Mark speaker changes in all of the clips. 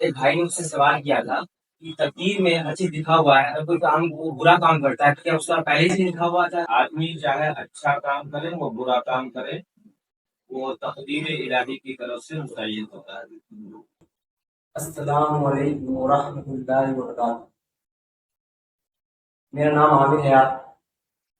Speaker 1: ایک بھائی نے مجھ سے سوال کیا تھا کہ تقدیر میں ہر چیز لکھا ہوا ہے، اگر کوئی کام وہ برا کام کرتا ہے تو کیا اس کا پہلے سے لکھا ہوا تھا؟
Speaker 2: آدمی چاہے اچھا کام کرے وہ برا کام کرے، وہ تقدیر الہی کی طرف سے متعین ہوتا ہے۔
Speaker 1: السلام علیکم ورحمۃ اللہ وبرکاتہ۔ میرا نام عامر ہے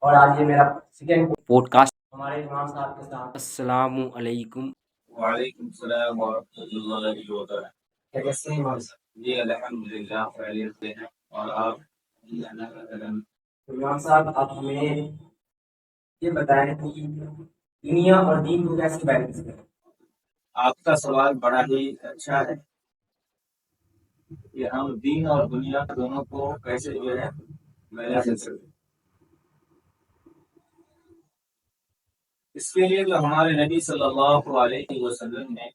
Speaker 1: اور آج یہ میرا سیکنڈ پوڈ کاسٹ ہمارے امام صاحب کے ساتھ۔ السلام علیکم۔
Speaker 2: وعلیکم السلام ورحمۃ اللہ وبرکاتہ۔
Speaker 1: کیسے ہیں امام صاحب؟
Speaker 2: جی الحمدللہ خیریت سے ہیں، اور آپ؟
Speaker 1: امام صاحب آپ ہمیں یہ بتائیں کہ دنیا اور دین کو کیسے بیلنس کریں؟
Speaker 2: آپ کا سوال بڑا ہی اچھا ہے کہ ہم دین اور دنیا دونوں کو کیسے جو ہے مینیج کر سکتے۔ اس کے لیے جو ہمارے نبی صلی اللہ علیہ وسلم نے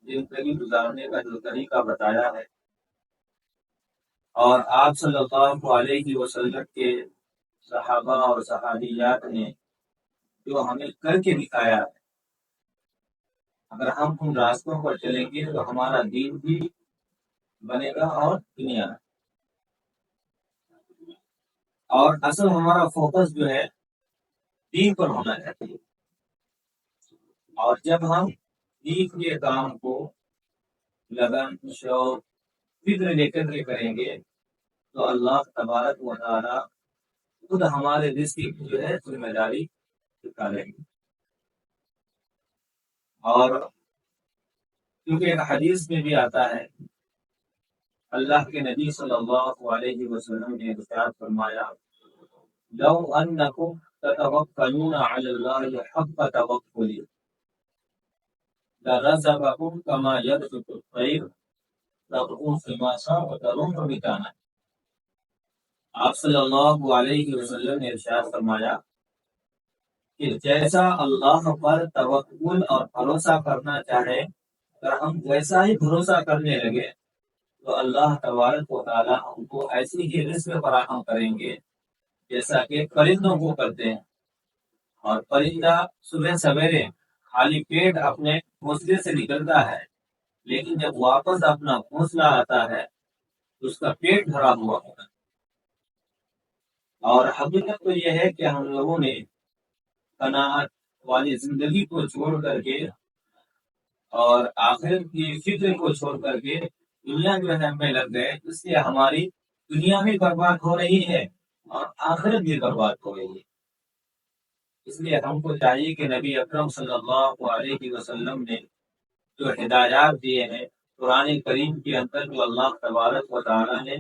Speaker 2: زندگی گزارنے کا جو طریقہ بتایا ہے، اور آپ صلی اللہ علیہ وسلم کے صحابہ اور صحابیات نے جو ہمیں کر کے دکھایا ہے، اگر ہم ان راستوں پر چلیں گے تو ہمارا دین بھی بنے گا اور دنیا، اور اصل ہمارا فوکس جو ہے دین پر ہونا چاہیے۔ اور جب ہم دین کے کام کو لگن، شوق، فکر لے کر کے کریں گے تو اللہ تبارک و تعالی خود ہمارے رزق کی جو ہے ذمہ داری نکالیں گے۔ اور کیونکہ ایک حدیث میں بھی آتا ہے، اللہ کے نبی صلی اللہ علیہ وسلم نے ارشاد فرمایا، لو انکم تتوکلون علی اللہ حق توکلہ لرزقکم کما یرزق الطیر تغدو خماصا وتروح بطانا۔ آپ صلی اللہ علیہ وسلم نے ارشاد فرمایا کہ جیسا اللہ پر توکل اور بھروسہ کرنا چاہے، اگر ہم ویسا ہی بھروسہ کرنے لگے تو اللہ تبارک و تعالیٰ ہم کو ایسی ہی رزق فراہم کریں گے جیسا کہ پرندوں کو کرتے ہیں۔ اور پرندہ صبح سویرے خالی پیٹ اپنے گھونسلے سے نکلتا ہے، لیکن جب واپس اپنا گھونسلہ آتا ہے تو اس کا پیٹ بھرا ہوا ہوتا ہے۔ اور حقیقت تو یہ ہے کہ ہم لوگوں نے قناعت والی زندگی کو چھوڑ کر کے اور آخرت کی فکر کو چھوڑ کر کے دنیا جو ہے ہمیں لگ گئے، اس سے ہماری دنیا بھی برباد ہو رہی ہے اور آخرت بھی برباد ہو رہی ہے۔ اس لیے ہم کو چاہیے کہ نبی اکرم صلی اللہ علیہ وسلم نے جو ہدایات دیے ہیں قرآن کریم کے اندر، جو اللہ تبارک و تعالیٰ نے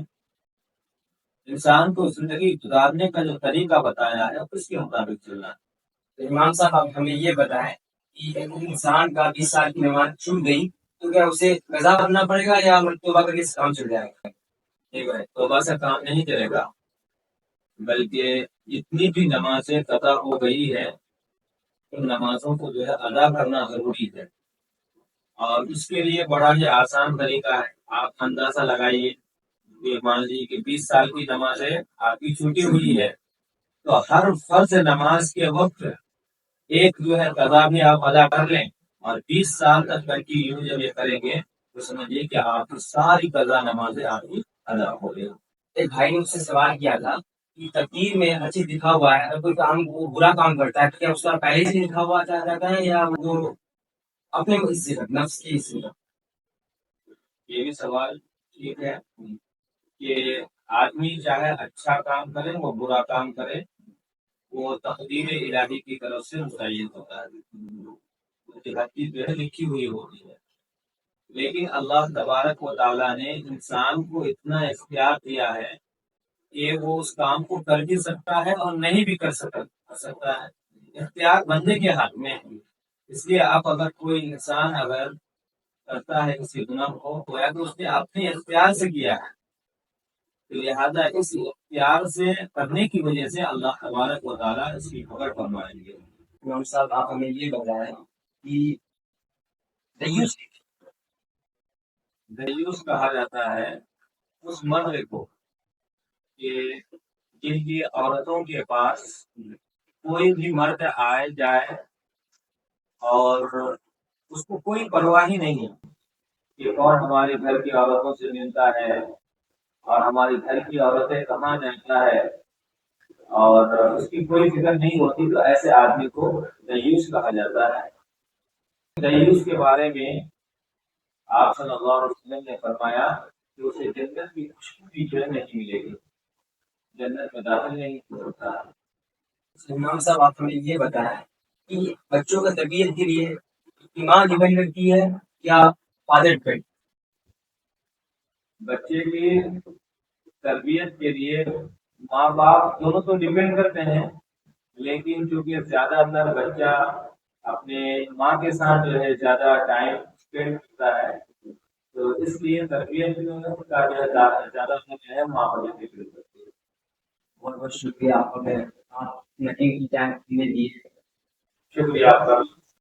Speaker 2: انسان کو زندگی گزارنے کا جو طریقہ بتایا ہے اس کے مطابق چلنا ہے۔
Speaker 1: امام صاحب آپ ہمیں یہ بتائیں کہ ایک انسان کا 20 سال کی نماز چھوٹ گئی تو کیا اسے قضا کرنا پڑے گا یا توبہ کر کے کام چل جائے گا؟
Speaker 2: ٹھیک ہے، توبہ سے کام نہیں چلے گا، بلکہ جتنی بھی نمازیں قضا ہو گئی ہے ان نمازوں کو جو ہے ادا کرنا ضروری ہے۔ اور اس کے لیے بڑا ہی آسان طریقہ ہے، آپ اندازہ لگائیے کہ مان لیجیے کہ 20 سال کی نماز ہے آپ کی چھوٹی ہوئی ہے، تو ہر فرض نماز کے وقت ایک جو ہے قضا بھی آپ ادا کر لیں، اور 20 سال تک کنٹینیو جب یہ کریں گے تو سمجھیے کہ آپ کی ساری قضا نمازیں آپ کی ادا ہو گئی۔
Speaker 1: ایک بھائی نے مجھ سے سوال کیا تھا کہ تقدیر میں ہر چیز لکھا ہوا ہے، اگر کوئی کام وہ برا کام کرتا ہے تو کیا اس کا پہلے سے لکھا ہوا رہتا ہے یا وہ اپنے حصے کا، نفس کے حصے کا؟
Speaker 2: یہ بھی سوال ٹھیک ہے کہ آدمی چاہے اچھا کام کرے وہ برا کام کرے، وہ تقدیر الہی کی طرف سے متعین ہوتا ہے، ہر چیز جو ہے لکھی ہوئی ہوتی ہے۔ لیکن اللہ تبارک و تعالیٰ نے انسان کو اتنا اختیار دیا ہے کہ وہ اس کام کو کر بھی سکتا ہے اور نہیں بھی کر سکتا ہے، اختیار بندے کے ہاتھ میں ہے۔ اس لیے آپ اگر کوئی انسان اگر کرتا ہے کسی گناہ کو تو یا تو اس نے اپنے اختیار سے کیا ہے، تو لہٰذا اس اختیار سے کرنے کی وجہ سے اللہ تبارک و تعالیٰ اس کی پکڑ فرمائیں گے۔
Speaker 1: امام صاحب آپ ہمیں یہ بتائیں کہ
Speaker 2: دیوس کہا جاتا ہے اس مرد کو کہ جن کی عورتوں کے پاس کوئی بھی مرد آئے جائے اور اس کو کوئی پرواہ ہی نہیں ہے، کہ کون ہمارے گھر کی عورتوں سے ملتا ہے اور ہماری گھر کی عورتیں کہاں جاتا ہے اور اس کی کوئی فکر نہیں ہوتی، تو ایسے آدمی کو دیوس کہا جاتا ہے۔ دیوس کے بارے میں آپ صلی اللہ علیہ وسلم نے فرمایا کہ اسے جنت کی خوشبو بھی جو ہے نہیں ملے گی، جنت میں داخل نہیں ہو سکتا۔
Speaker 1: امام صاحب آپ ہمیں یہ بتایا کہ بچوں کا تربیت کے لیے ماں ڈیپینڈ کرتی ہے یا فادر ڈیپینڈ؟
Speaker 2: بچے کی تربیت کے لیے ماں باپ دونوں تو ڈیپینڈ کرتے ہیں، لیکن چونکہ زیادہ اندر بچہ اپنے ماں کے ساتھ جو ہے زیادہ ٹائم اسپینڈ کرتا ہے، تو اس لیے تربیت کا جو ہے زیادہ جو ہے ماں پر ڈیپینڈ کرتی ہے۔
Speaker 1: بہت بہت شکریہ آپ ہمیں آپ نے ٹائم دیے۔
Speaker 2: شکریہ آپ کا۔